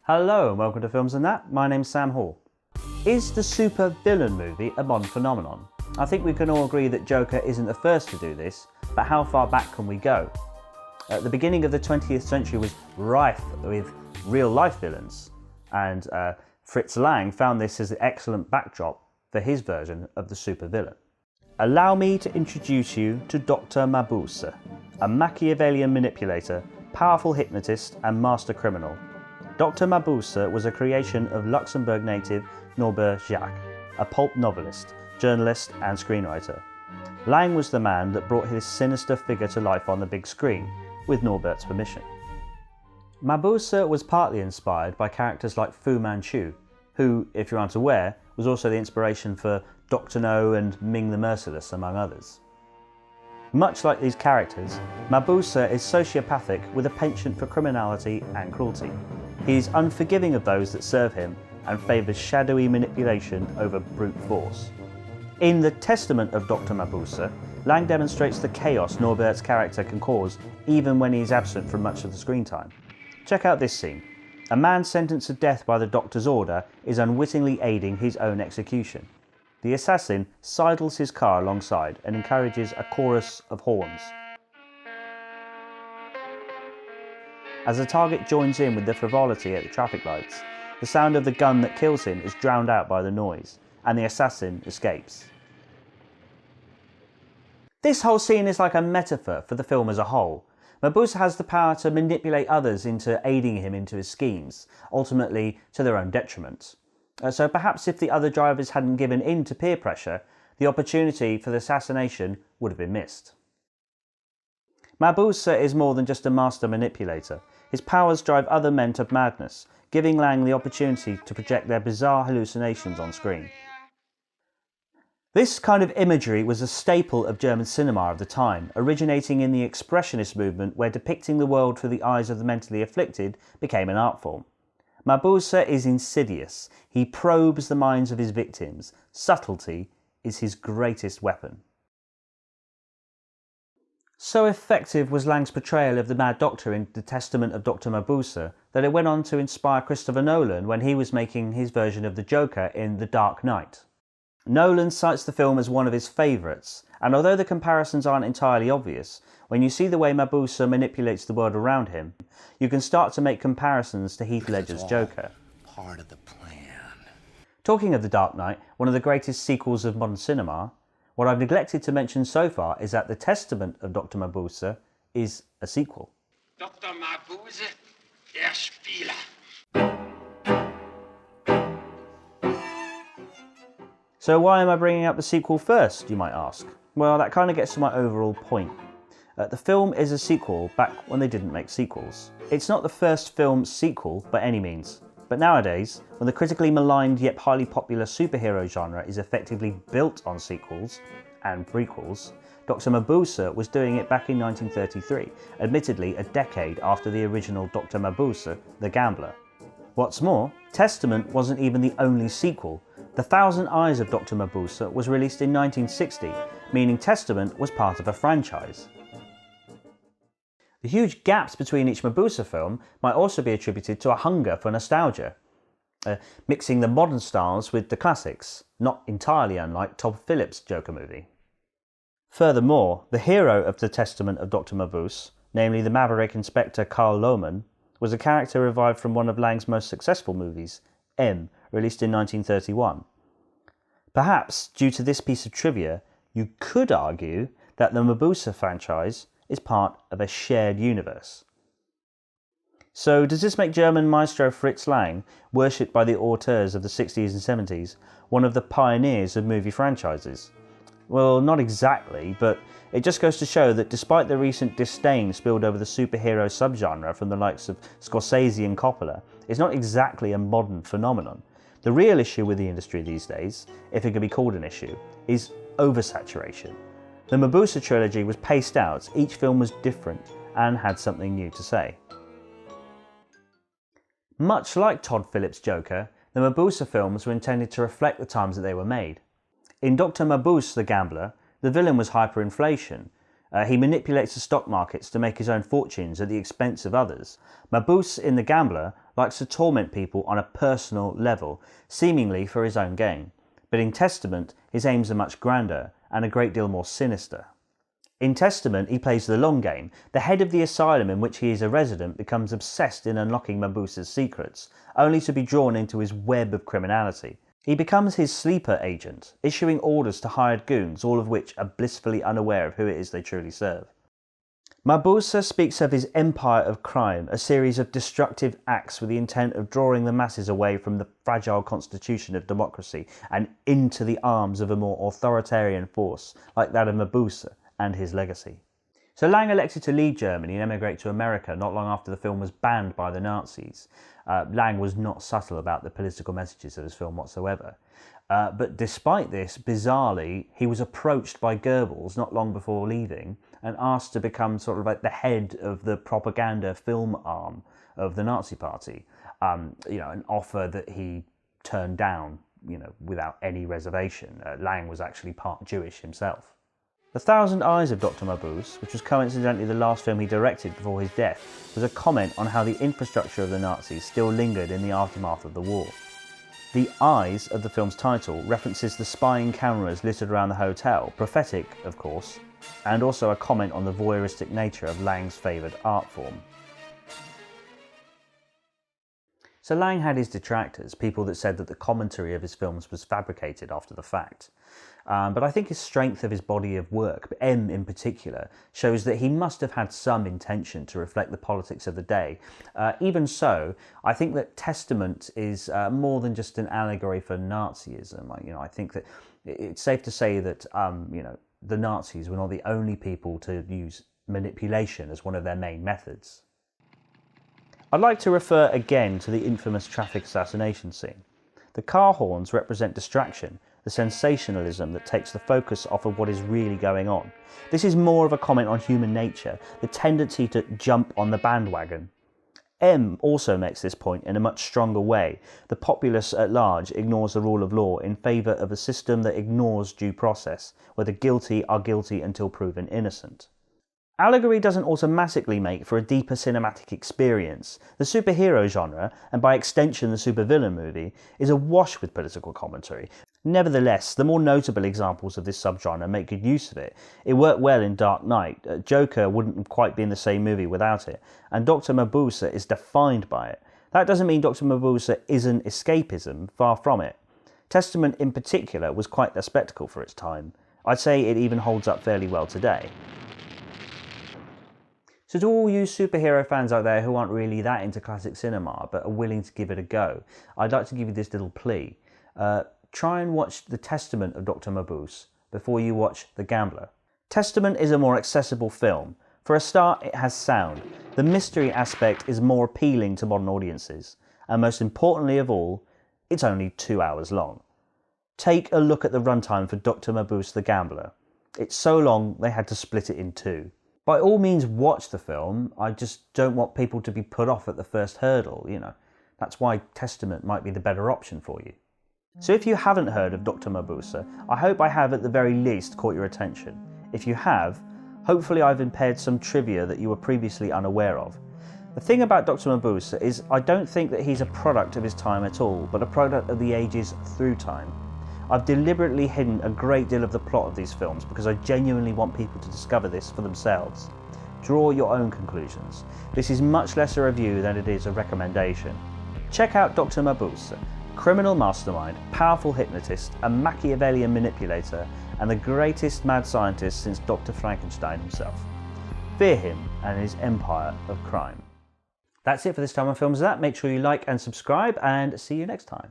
Hello and welcome to Films and That. My name's Sam Hall. Is the supervillain movie a modern phenomenon? I think we can all agree that Joker isn't the first to do this, but how far back can we go? At the beginning of the 20th century was rife with real-life villains, and Fritz found this as an excellent backdrop for his version of the supervillain. Allow me to introduce you to Dr. Mabuse, a Machiavellian manipulator, powerful hypnotist and master criminal. Dr. Mabuse was a creation of Luxembourg native Norbert Jacques, a pulp novelist, journalist and screenwriter. Lang was the man that brought his sinister figure to life on the big screen, with Norbert's permission. Mabuse was partly inspired by characters like Fu Manchu, who, if you're unaware, was also the inspiration for Dr. No and Ming the Merciless, among others. Much like these characters, Mabuse is sociopathic with a penchant for criminality and cruelty. He is unforgiving of those that serve him and favours shadowy manipulation over brute force. In The Testament of Dr. Mabuse, Lang demonstrates the chaos Norbert's character can cause even when he is absent from much of the screen time. Check out this scene. A man sentenced to death by the doctor's order is unwittingly aiding his own execution. The assassin sidles his car alongside and encourages a chorus of horns. As the target joins in with the frivolity at the traffic lights, the sound of the gun that kills him is drowned out by the noise, and the assassin escapes. This whole scene is like a metaphor for the film as a whole. Mabuse has the power to manipulate others into aiding him into his schemes, ultimately to their own detriment. So perhaps if the other drivers hadn't given in to peer pressure, the opportunity for the assassination would have been missed. Mabuse is more than just a master manipulator. His powers drive other men to madness, giving Lang the opportunity to project their bizarre hallucinations on screen. This kind of imagery was a staple of German cinema of the time, originating in the Expressionist movement where depicting the world through the eyes of the mentally afflicted became an art form. Mabuse is insidious. He probes the minds of his victims. Subtlety is his greatest weapon. So effective was Lang's portrayal of the Mad Doctor in The Testament of Dr. Mabuse that it went on to inspire Christopher Nolan when he was making his version of the Joker in The Dark Knight. Nolan cites the film as one of his favourites, and although the comparisons aren't entirely obvious, when you see the way Mabuse manipulates the world around him, you can start to make comparisons to Heath Ledger's Joker. Part of the plan. Talking of The Dark Knight, one of the greatest sequels of modern cinema, what I've neglected to mention so far is that The Testament of Dr. Mabuse is a sequel. Dr. Mabuse, der Spieler. So why am I bringing up the sequel first, you might ask? Well, that kind of gets to my overall point. The film is a sequel back when they didn't make sequels. It's not the first film sequel by any means. But nowadays, when the critically maligned yet highly popular superhero genre is effectively built on sequels and prequels, Dr. Mabuse was doing it back in 1933, admittedly a decade after the original Dr. Mabuse, the Gambler. What's more, Testament wasn't even the only sequel. The Thousand Eyes of Dr. Mabuse was released in 1960, meaning Testament was part of a franchise. The huge gaps between each Mabuse film might also be attributed to a hunger for nostalgia, mixing the modern styles with the classics, not entirely unlike Todd Phillips' Joker movie. Furthermore, the hero of The Testament of Dr. Mabuse, namely the maverick Inspector Karl Lohmann, was a character revived from one of Lang's most successful movies, M, released in 1931. Perhaps, due to this piece of trivia, you could argue that the Mabuse franchise is part of a shared universe. So does this make German maestro Fritz Lang, worshipped by the auteurs of the 60s and 70s, one of the pioneers of movie franchises? Well, not exactly, but it just goes to show that despite the recent disdain spilled over the superhero subgenre from the likes of Scorsese and Coppola, it's not exactly a modern phenomenon. The real issue with the industry these days, if it can be called an issue, is oversaturation. The Mabuse trilogy was paced out, each film was different and had something new to say. Much like Todd Phillips' Joker, the Mabuse films were intended to reflect the times that they were made. In Dr. Mabuse the Gambler, The villain was hyperinflation. He manipulates the stock markets to make his own fortunes at the expense of others. Mabuse in The Gambler likes to torment people on a personal level, seemingly for his own gain. But in Testament, his aims are much grander and a great deal more sinister. In Testament, he plays the long game. The head of the asylum in which he is a resident becomes obsessed in unlocking Mabuse's secrets, only to be drawn into his web of criminality. He becomes his sleeper agent, issuing orders to hired goons, all of which are blissfully unaware of who it is they truly serve. Mabuse speaks of his empire of crime, a series of destructive acts with the intent of drawing the masses away from the fragile constitution of democracy and into the arms of a more authoritarian force like that of Mabuse and his legacy. So Lang elected to leave Germany and emigrate to America not long after the film was banned by the Nazis. Lang was not subtle about the political messages of his film whatsoever. But despite this, bizarrely, he was approached by Goebbels not long before leaving and asked to become sort of like the head of the propaganda film arm of the Nazi Party. An offer that he turned down, without any reservation. Lang was actually part Jewish himself. The Thousand Eyes of Dr. Mabuse, which was coincidentally the last film he directed before his death, was a comment on how the infrastructure of the Nazis still lingered in the aftermath of the war. The eyes of the film's title references the spying cameras littered around the hotel, prophetic, of course, and also a comment on the voyeuristic nature of Lang's favoured art form. So Lang had his detractors, people that said that the commentary of his films was fabricated after the fact. But I think his strength of his body of work, M in particular, shows that he must have had some intention to reflect the politics of the day. Even so, I think that Testament is more than just an allegory for Nazism. I think that it's safe to say that the Nazis were not the only people to use manipulation as one of their main methods. I'd like to refer again to the infamous traffic assassination scene. The car horns represent distraction, the sensationalism that takes the focus off of what is really going on. This is more of a comment on human nature, the tendency to jump on the bandwagon. M also makes this point in a much stronger way. The populace at large ignores the rule of law in favour of a system that ignores due process, where the guilty are guilty until proven innocent. Allegory doesn't automatically make for a deeper cinematic experience. The superhero genre, and by extension the supervillain movie, is awash with political commentary. Nevertheless, the more notable examples of this subgenre make good use of it. It worked well in Dark Knight. Joker wouldn't quite be in the same movie without it, and Dr. Mabuse is defined by it. That doesn't mean Dr. Mabuse isn't escapism, far from it. Testament in particular was quite a spectacle for its time. I'd say it even holds up fairly well today. So to all you superhero fans out there who aren't really that into classic cinema but are willing to give it a go, I'd like to give you this little plea. Try and watch The Testament of Dr. Mabuse before you watch The Gambler. Testament is a more accessible film. For a start, it has sound. The mystery aspect is more appealing to modern audiences. And most importantly of all, it's only 2 hours long. Take a look at the runtime for Dr. Mabuse The Gambler. It's so long they had to split it in two. By all means watch the film, I just don't want people to be put off at the first hurdle, That's why Testament might be the better option for you. So if you haven't heard of Dr. Mabuse, I hope I have at the very least caught your attention. If you have, hopefully I've impaired some trivia that you were previously unaware of. The thing about Dr. Mabuse is I don't think that he's a product of his time at all, but a product of the ages through time. I've deliberately hidden a great deal of the plot of these films because I genuinely want people to discover this for themselves. Draw your own conclusions. This is much less a review than it is a recommendation. Check out Dr. Mabuse, criminal mastermind, powerful hypnotist, a Machiavellian manipulator, and the greatest mad scientist since Dr. Frankenstein himself. Fear him and his empire of crime. That's it for this time on Films That. Make sure you like and subscribe, and see you next time.